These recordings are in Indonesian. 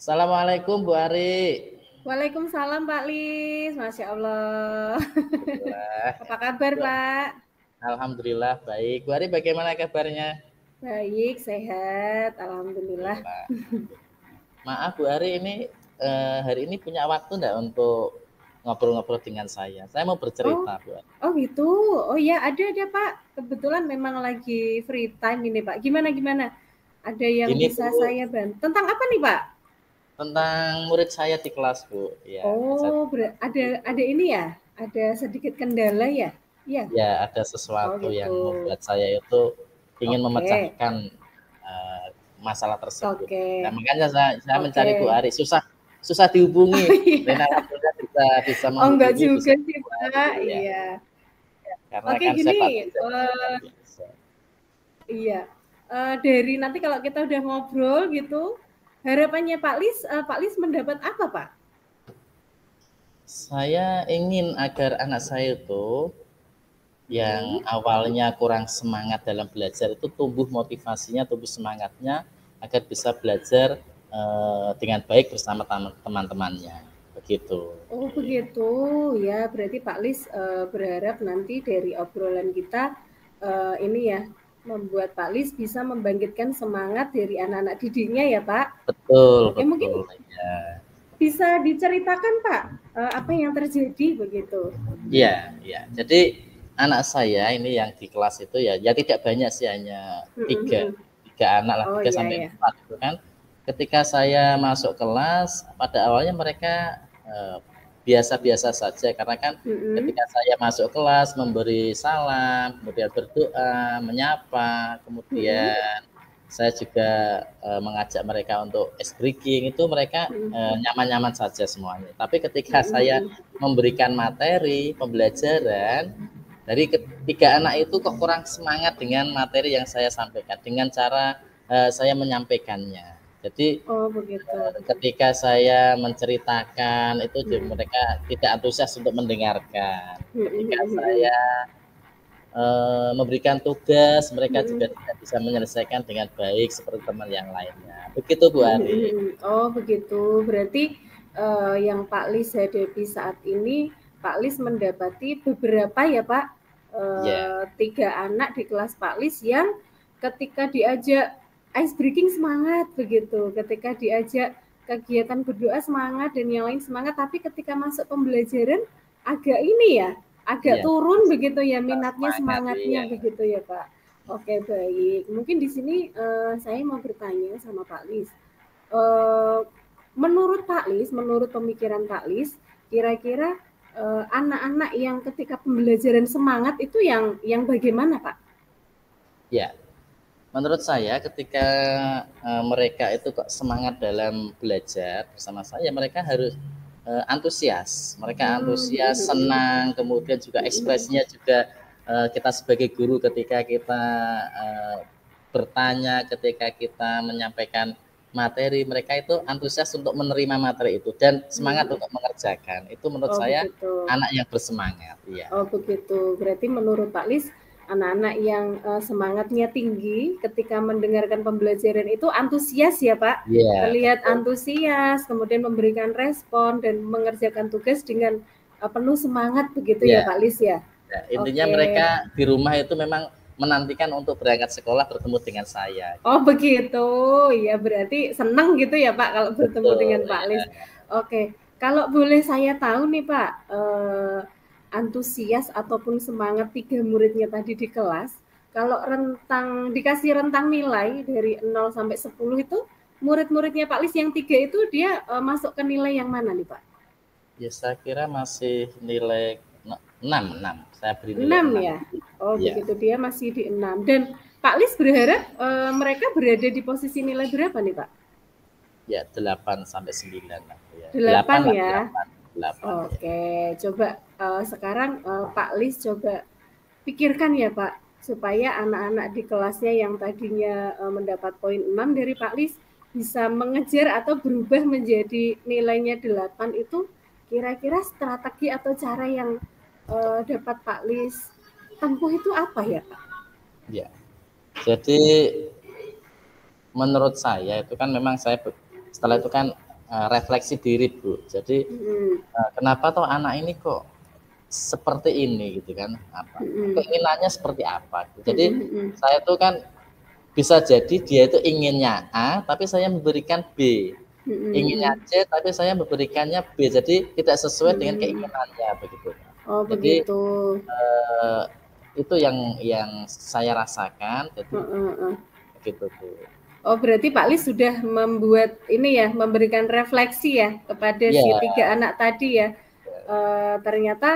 Assalamualaikum Bu Ari. Waalaikumsalam Pak Lis, Masya Allah. Alhamdulillah. Apa kabar Pak? Alhamdulillah baik. Bu Ari bagaimana kabarnya? Baik, sehat, Alhamdulillah. Alhamdulillah. Maaf Bu Ari, ini hari ini punya waktu enggak untuk ngobrol-ngobrol dengan saya? Saya mau bercerita Bu Ari. Oh gitu, oh ya ada Pak. Kebetulan memang lagi free time ini Pak. Gimana? Ada yang Ini bisa Bu, saya bantu? Tentang apa nih Pak? tentang murid saya di kelas Bu. Ya, Oh, ada ini ya? Ada sedikit kendala ya? Iya. ya ada Oh sesuatu yang gitu. membuat saya itu ingin Oke. memecahkan masalah tersebut. Oke. Nah, makanya saya mencari Bu Oke. Ari. Susah dihubungi. Oh iya. Dan alhamdulillah bisa Oh enggak menghubungi juga bisa sih Bu Ari Pak. ya. Iya. Karena Oke kan sepak gini, terjangnya luar biasa. iya, dari nanti kalau kita udah ngobrol gitu, harapannya Pak Lis mendapat apa, Pak? Saya ingin agar anak saya itu yang awalnya kurang semangat dalam belajar itu tumbuh motivasinya, tumbuh semangatnya agar bisa belajar dengan baik bersama teman-temannya. Begitu. Oh begitu, ya berarti Pak Lis berharap nanti dari obrolan kita ini ya, membuat Pak Lis bisa membangkitkan semangat dari anak-anak didiknya ya Pak. Betul, Oke mungkin betul. Ya. bisa diceritakan Pak, apa yang terjadi begitu. Iya, iya. Jadi anak saya ini yang di kelas itu ya tidak banyak sih, hanya tiga anak lah, Oh 3 iya sampai ya. 4 gitu kan. Ketika saya masuk kelas, pada awalnya mereka biasa-biasa saja karena kan ketika saya masuk kelas memberi salam, kemudian berdoa, menyapa, kemudian saya juga mengajak mereka untuk ice breaking, itu mereka nyaman-nyaman saja semuanya. Tapi ketika saya memberikan materi pembelajaran, dari ketiga anak itu kok kurang semangat dengan materi yang saya sampaikan, dengan cara saya menyampaikannya. Jadi Oh begitu. ketika saya menceritakan itu mereka tidak antusias untuk mendengarkan. Ketika saya memberikan tugas, mereka juga tidak bisa menyelesaikan dengan baik seperti teman yang lainnya. Begitu Bu Ari. Oh begitu, berarti yang Pak Lis hadapi saat ini, Pak Lis mendapati beberapa ya Pak, Ya. 3 anak di kelas Pak Lis yang ketika diajak ice breaking semangat begitu, ketika diajak kegiatan berdoa semangat dan yang lain semangat, tapi ketika masuk pembelajaran agak ini ya, agak turun begitu ya minatnya, semangatnya begitu ya Pak. Oke baik, mungkin di sini saya mau bertanya sama Pak Lis. Menurut Pak Lis, menurut pemikiran Pak Lis, kira-kira anak-anak yang ketika pembelajaran semangat itu yang bagaimana Pak? Ya, menurut saya ketika mereka itu kok semangat dalam belajar bersama saya, mereka harus antusias. Mereka antusias, senang, kemudian juga ekspresinya juga kita sebagai guru ketika kita bertanya, ketika kita menyampaikan materi, mereka itu antusias untuk menerima materi itu dan semangat untuk mengerjakan. Itu menurut saya begitu. anak yang bersemangat. Iya. Oh begitu. Berarti menurut Pak Lis, anak-anak yang semangatnya tinggi ketika mendengarkan pembelajaran itu antusias ya Pak? Yeah, Terlihat betul. antusias, kemudian memberikan respon dan mengerjakan tugas dengan penuh semangat begitu ya Pak Lis ya? Intinya mereka di rumah itu memang menantikan untuk berangkat sekolah bertemu dengan saya. Oh begitu, ya berarti senang gitu ya Pak kalau bertemu dengan Pak Lis. Oke, kalau boleh saya tahu nih Pak, antusias ataupun semangat 3 muridnya tadi di kelas, kalau dikasih rentang nilai dari 0 sampai 10 itu, murid-muridnya Pak Lis yang 3 itu dia masuk ke nilai yang mana nih Pak? Ya saya kira masih nilai 6. Saya beri nilai 6 ya? Oh begitu, dia masih di 6. Dan Pak Lis berharap mereka berada di posisi nilai berapa nih Pak? Ya 8 sampai 9 lah. 8 ya? 8. Oke, coba sekarang Pak Lis coba pikirkan ya Pak, supaya anak-anak di kelasnya yang tadinya mendapat poin 6 dari Pak Lis bisa mengejar atau berubah menjadi nilainya 8 itu, kira-kira strategi atau cara yang dapat Pak Lis tempuh itu apa ya Pak? Ya, jadi menurut saya itu kan memang saya setelah itu kan refleksi diri, Bu. Jadi kenapa toh anak ini kok seperti ini gitu kan, apa keinginannya seperti apa. Jadi saya tuh kan bisa jadi dia itu inginnya A tapi saya memberikan B, inginnya C tapi saya memberikannya B, jadi tidak sesuai dengan keinginannya begitu. Oh Jadi begitu. itu yang saya rasakan, jadi begitu Bu. Oh berarti Pak Lis sudah membuat ini ya, memberikan refleksi ya kepada si 3 anak tadi ya. Ternyata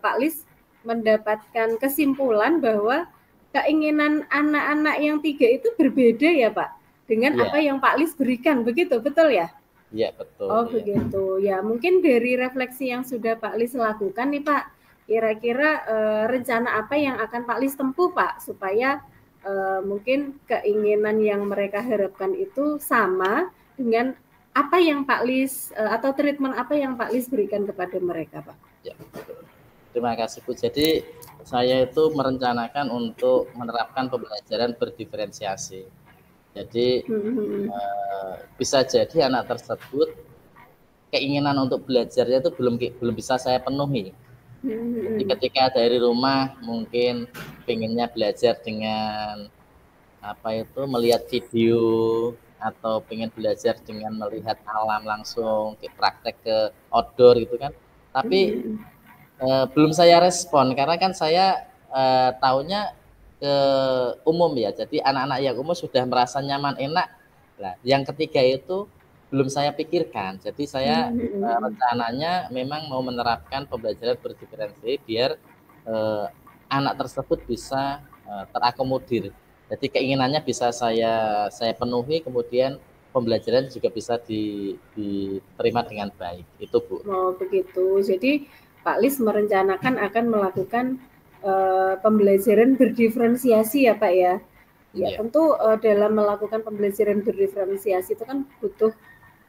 Pak Lis mendapatkan kesimpulan bahwa keinginan anak-anak yang 3 itu berbeda ya Pak dengan apa yang Pak Lis berikan, begitu, betul ya? Iya betul. Oh begitu ya, mungkin dari refleksi yang sudah Pak Lis lakukan nih Pak, kira-kira rencana apa yang akan Pak Lis tempuh Pak supaya mungkin keinginan yang mereka harapkan itu sama dengan apa yang Pak Lis atau treatment apa yang Pak Lis berikan kepada mereka Pak? Ya, terima kasih Bu. Jadi saya itu merencanakan untuk menerapkan pembelajaran berdiferensiasi. Jadi bisa jadi anak tersebut keinginan untuk belajarnya itu belum bisa saya penuhi. Jadi ketika dari rumah mungkin pengennya belajar dengan melihat video atau pengen belajar dengan melihat alam langsung, praktek ke outdoor gitu kan. Tapi belum saya respon karena kan saya taunya ke umum ya. Jadi anak-anak yang umum sudah merasa nyaman, enak. Nah, yang ketiga itu belum saya pikirkan. Jadi saya rencananya memang mau menerapkan pembelajaran berdiferensi biar anak tersebut bisa terakomodir. Jadi keinginannya bisa saya penuhi, kemudian pembelajaran juga bisa diterima dengan baik. Itu Bu. Oh begitu. Jadi Pak Lis merencanakan akan melakukan pembelajaran berdiferensiasi ya Pak ya. Ya tentu dalam melakukan pembelajaran berdiferensiasi itu kan butuh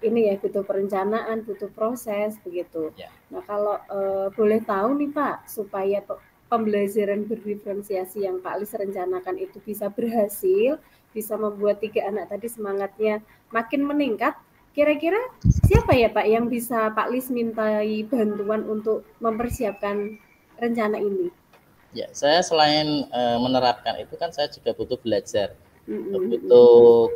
ini ya, butuh perencanaan, butuh proses begitu. Nah kalau boleh tahu nih Pak, supaya pembelajaran berdiferensiasi yang Pak Lis rencanakan itu bisa berhasil, bisa membuat 3 anak tadi semangatnya makin meningkat, kira-kira siapa ya Pak yang bisa Pak Lis mintai bantuan untuk mempersiapkan rencana ini? Ya, saya selain menerapkan itu kan saya juga butuh belajar, butuh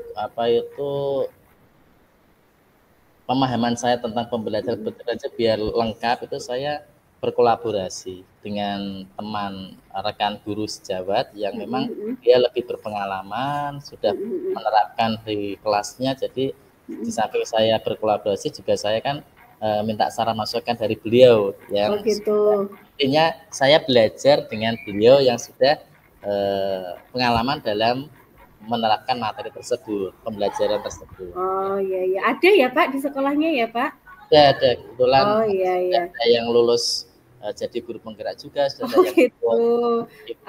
pemahaman saya tentang pembelajaran berdiferensiasi biar lengkap. Itu saya berkolaborasi dengan teman rekan guru sejawat yang memang dia lebih berpengalaman, sudah menerapkan di kelasnya. Jadi di samping saya berkolaborasi juga saya kan minta saran masukan dari beliau yang intinya saya belajar dengan beliau yang sudah pengalaman dalam menerapkan materi tersebut, pembelajaran tersebut. Oh iya, ada ya Pak di sekolahnya ya Pak? Ada kebetulan. Oh iya. Ada yang lulus jadi guru penggerak juga, sudah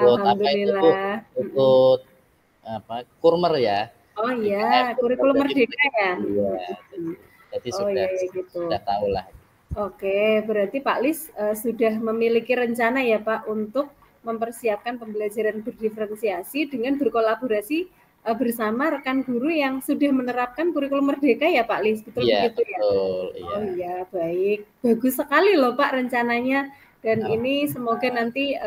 ada yang ikut kurmer ya. Oh iya, kurikulum merdeka ya. Iya. Jadi sudah tahu lah. Oke, berarti Pak Lis sudah memiliki rencana ya Pak untuk mempersiapkan pembelajaran berdiferensiasi dengan berkolaborasi bersama rekan guru yang sudah menerapkan kurikulum merdeka ya Pak Lis, betul begitu ya? Iya. Oh iya, baik, bagus sekali loh Pak rencananya, dan ini semoga nanti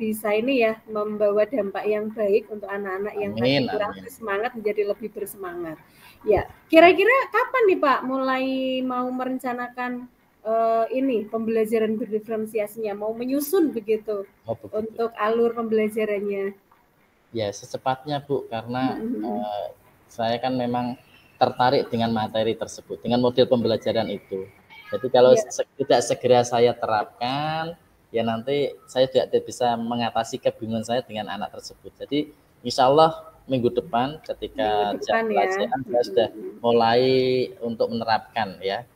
bisa ini ya membawa dampak yang baik untuk anak-anak yang tadi kurang bersemangat menjadi lebih bersemangat. Ya, kira-kira kapan nih Pak mulai mau merencanakan ini pembelajaran berdiferensiasinya, mau menyusun begitu untuk alur pembelajarannya? Ya secepatnya Bu, karena saya kan memang tertarik dengan materi tersebut, dengan model pembelajaran itu. Jadi kalau tidak segera saya terapkan, ya nanti saya tidak bisa mengatasi kebingungan saya dengan anak tersebut. Jadi insya Allah minggu depan ketika jam pelajaran saya sudah mulai untuk menerapkan ya,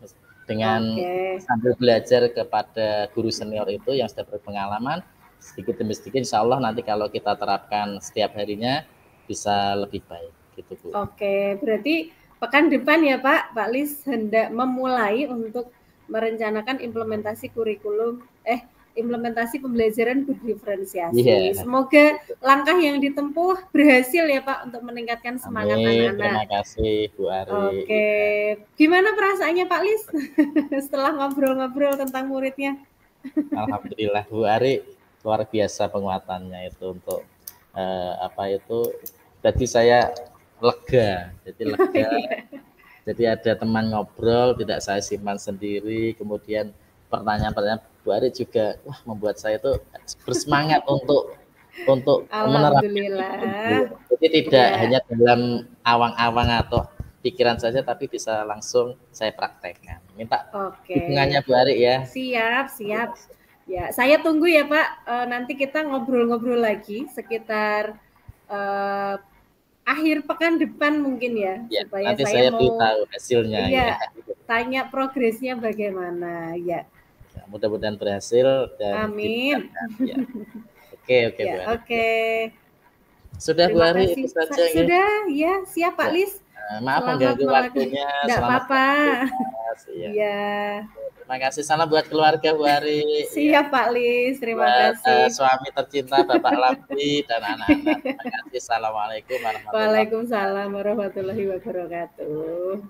dengan sambil belajar kepada guru senior itu yang sudah berpengalaman. Sedikit demi sedikit insya Allah nanti kalau kita terapkan setiap harinya bisa lebih baik gitu Bu. Oke, berarti pekan depan ya Pak Lis hendak memulai untuk merencanakan implementasi kurikulum implementasi pembelajaran berdiferensiasi. Iya. Semoga langkah yang ditempuh berhasil ya Pak untuk meningkatkan semangat Amin. anak-anak. Terima kasih Bu Ari. Oke, gimana perasaannya Pak Lis setelah ngobrol-ngobrol tentang muridnya? Alhamdulillah Bu Ari, luar biasa penguatannya itu untuk apa itu. Jadi saya lega, jadi lega. Jadi ada teman ngobrol, tidak saya simpan sendiri. Kemudian pertanyaan-pertanyaan Bu Ari juga wah membuat saya itu bersemangat untuk menerapkan itu. Alhamdulillah. Jadi tidak Ya. hanya dalam awang-awang atau pikiran saja, tapi bisa langsung saya praktekkan. Minta dukungannya Bu Ari ya. Siap, siap. Ya, saya tunggu ya Pak. Nanti kita ngobrol-ngobrol lagi sekitar akhir pekan depan mungkin ya, supaya nanti saya mau tahu hasilnya ya. Tanya progresnya bagaimana ya. Mudah-mudahan berhasil dan amin. Ya. Oke ya, Bu Ari. Oke. Sudah Bu Ari itu saja. Sudah ya, siap Pak Lis. Maaf mengganggu waktunya. Tidak apa-apa. Iya. Terima kasih, salam buat keluarga Bu Ari. Siap Pak Lis, terima kasih. Suami tercinta Bapak Lampi dan anak-anak. Terima kasih. Assalamualaikum warahmatullahi wabarakatuh. Waalaikumsalam warahmatullahi wabarakatuh.